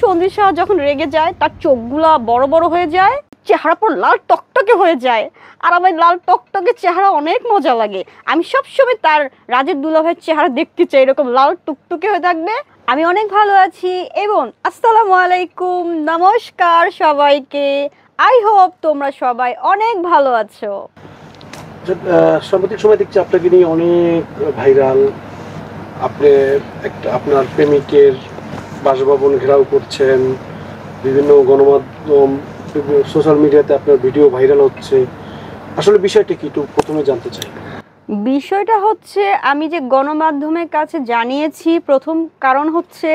সঞ্জিত সাহা যখন রেগে যায় তার চোখগুলা বড় বড় হয়ে যায়, চেহারা পুরো লাল টকটকে হয়ে যায়। আর আমার লাল টকটকে চেহারা অনেক মজা লাগে। আমি সবসময় তার রাজের দুলাভাইয়ের চেহারা দেখতে চাই এরকম লাল টুকটুকে হয়ে থাকবে। আমি অনেক ভালো আছি এবং আসসালামু আলাইকুম, নমস্কার সবাইকে। আই হোপ তোমরা সবাই অনেক ভালো আছো। সাম্প্রতিক সময় দেখছি আপনাকে নিয়ে অনেক ভাইরাল। আপনি আপনার প্রেমিকের বাসভবন ঘেরাও করছেন, বিভিন্ন গণমাধ্যম সোশ্যাল মিডিয়াতে আপনার ভিডিও ভাইরাল হচ্ছে। আসলে বিষয়টা কি একটু প্রথমে জানতে চাই। বিষয়টা হচ্ছে, আমি যে গণমাধ্যমের কাছে জানিয়েছি, প্রথম কারণ হচ্ছে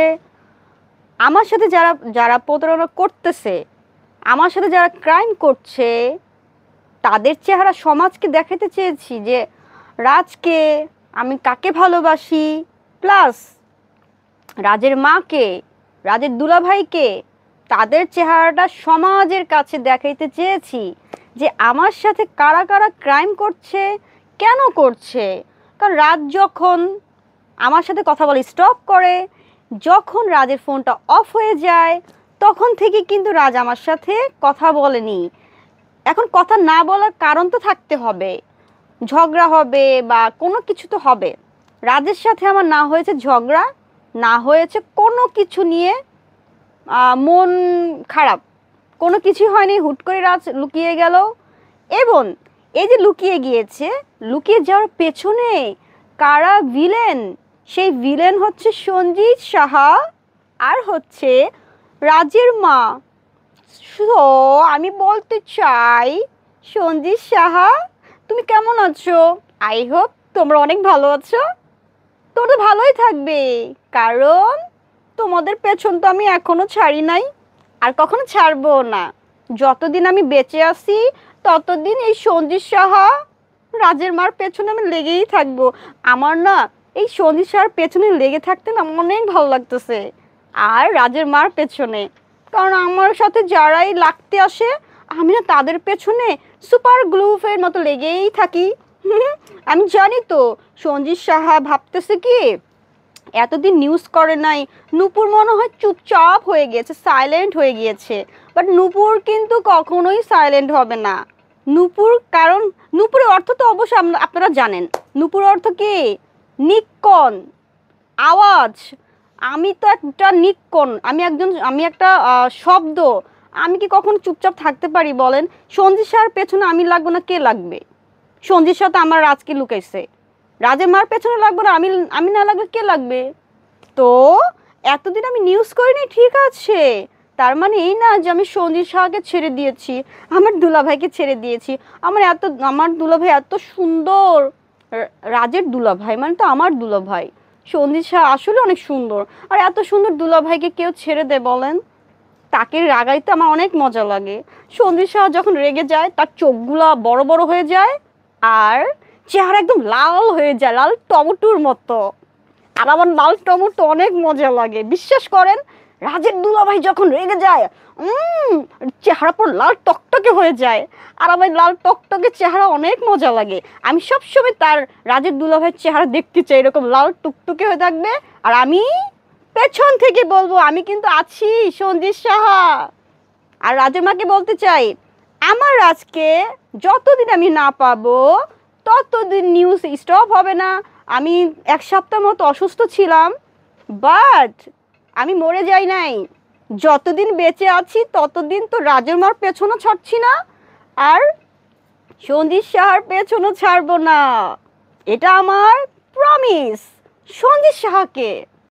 আমার সাথে যারা যারা প্রতারণা করতেছে, আমার সাথে যারা ক্রাইম করছে, তাদের চেহারা সমাজকে দেখাতে চেয়েছি যে রাজকে আমি কাকে ভালোবাসি, প্লাস রাজের মাকে, রাজের দুলাভাইকে, তাদের চেহারাটা সমাজের কাছে দেখাইতে চেয়েছি যে আমার সাথে কারা কারা ক্রাইম করছে, কেন করছে। কারণ রাজ যখন আমার সাথে কথা বলে স্টপ করে, যখন রাজের ফোনটা অফ হয়ে যায়, তখন থেকে কিন্তু রাজ আমার সাথে কথা বলেনি। এখন কথা না বলার কারণ তো থাকতে হবে, ঝগড়া হবে বা কোনো কিছু তো হবে। রাজের সাথে আমার না হয়েছে ঝগড়া, না হয়েছে কোনো কিছু নিয়ে মন খারাপ, কোনো কিছুই হয়নি। হুট করে রাজ লুকিয়ে গেল, এবং এই যে লুকিয়ে গিয়েছে, লুকিয়ে যাওয়ার পেছনে কারা ভিলেন, সেই ভিলেন হচ্ছে সঞ্জিত সাহা আর হচ্ছে রাজের মা। সো আমি বলতে চাই, সঞ্জিত সাহা তুমি কেমন আছো? আই হোপ তোমরা অনেক ভালো আছো। তোমরা ভালোই থাকবে, কারণ তোমাদের পেছন তো আমি এখনো ছাড়ি নাই, আর কখনো ছাড়বো না। যতদিন আমি বেঁচে আছি ততদিন এই সঞ্জিত সাহা রাজের মার পেছনে আমি লেগেই থাকবো। আমার না এই সঞ্জিত সাহার পেছনে লেগে থাকতে না অনেক ভালো লাগতেছে, আর রাজের মার পেছনে। কারণ আমার সাথে যারাই লাগতে আসে, আমি না তাদের পেছনে সুপার গ্লুফের মতো লেগেই থাকি। আমি জানি তো সঞ্জিত সাহা ভাবতেছে কি, এতদিন নিউজ করে নাই, নূপুর মনে হয় চুপচাপ হয়ে গিয়েছে, সাইলেন্ট হয়ে গিয়েছে। বাট নূপুর কিন্তু কখনোই সাইলেন্ট হবে না। নূপুর, কারণ নূপুরের অর্থ তো অবশ্যই আপনারা জানেন। নূপুর অর্থ কি? নিক্কণ, আওয়াজ। আমি তো একটা নিক্কণ, আমি একটা শব্দ। আমি কি কখনো চুপচাপ থাকতে পারি বলেন? সঞ্জিত সাহার পেছনে আমি লাগবো না, কে লাগবে? সঞ্জিত সাহা তো আমার রাজকে লুকাইছে, রাজের মার পেছনে লাগবে না, আমি না লাগলে কে লাগবে? তো এতদিন আমি নিউজ করিনি, ঠিক আছে, তার মানে এই না যে আমি সঞ্জিত সাহাকে ছেড়ে দিয়েছি, আমার দুলাভাইকে ছেড়ে দিয়েছি। আমার দুলাভাই এত সুন্দর, রাজের দুলাভাই মানে তো আমার দুলাভাই। সঞ্জিত সাহা আসলে অনেক সুন্দর, আর এত সুন্দর দুলাভাইকে কেউ ছেড়ে দেয় বলেন? তাকে রাগাইতে আমার অনেক মজা লাগে। সঞ্জিত সাহা যখন রেগে যায় তার চোখগুলা বড় বড় হয়ে যায়, আর চেহারা একদম লাল হয়ে যায়, লাল টমেটোর মতো। আর আমার লাল টমেটো অনেক মজা লাগে, বিশ্বাস করেন। রাজের দুলাভাই যখন রেগে যায়, চেহারা পুরো লাল টকটকে হয়ে যায়। আর আমার লাল টকটকে চেহারা অনেক মজা লাগে। আমি সবসময় তার রাজের দুলাভাইয়ের চেহারা দেখতে চাই এরকম লাল টুকটুকে হয়ে থাকবে। আর আমি পেছন থেকে বলবো, আমি কিন্তু আছি সঞ্জিত সাহা। আর রাজের মাকে বলতে চাই, আমার রাজকে যতদিন আমি না পাবো ততদিন নিউজ স্টপ হবে না। আমি 1 সপ্তাহ মতো অসুস্থ ছিলাম, বাট আমি মরে যাই নাই। যতদিন বেঁচে আছি ততদিন তো রাজের মার পেছনও ছাড়ছি না, আর সঞ্জিত সাহার পেছনও ছাড়বো না। এটা আমার প্রমিস সঞ্জিত সাহাকে।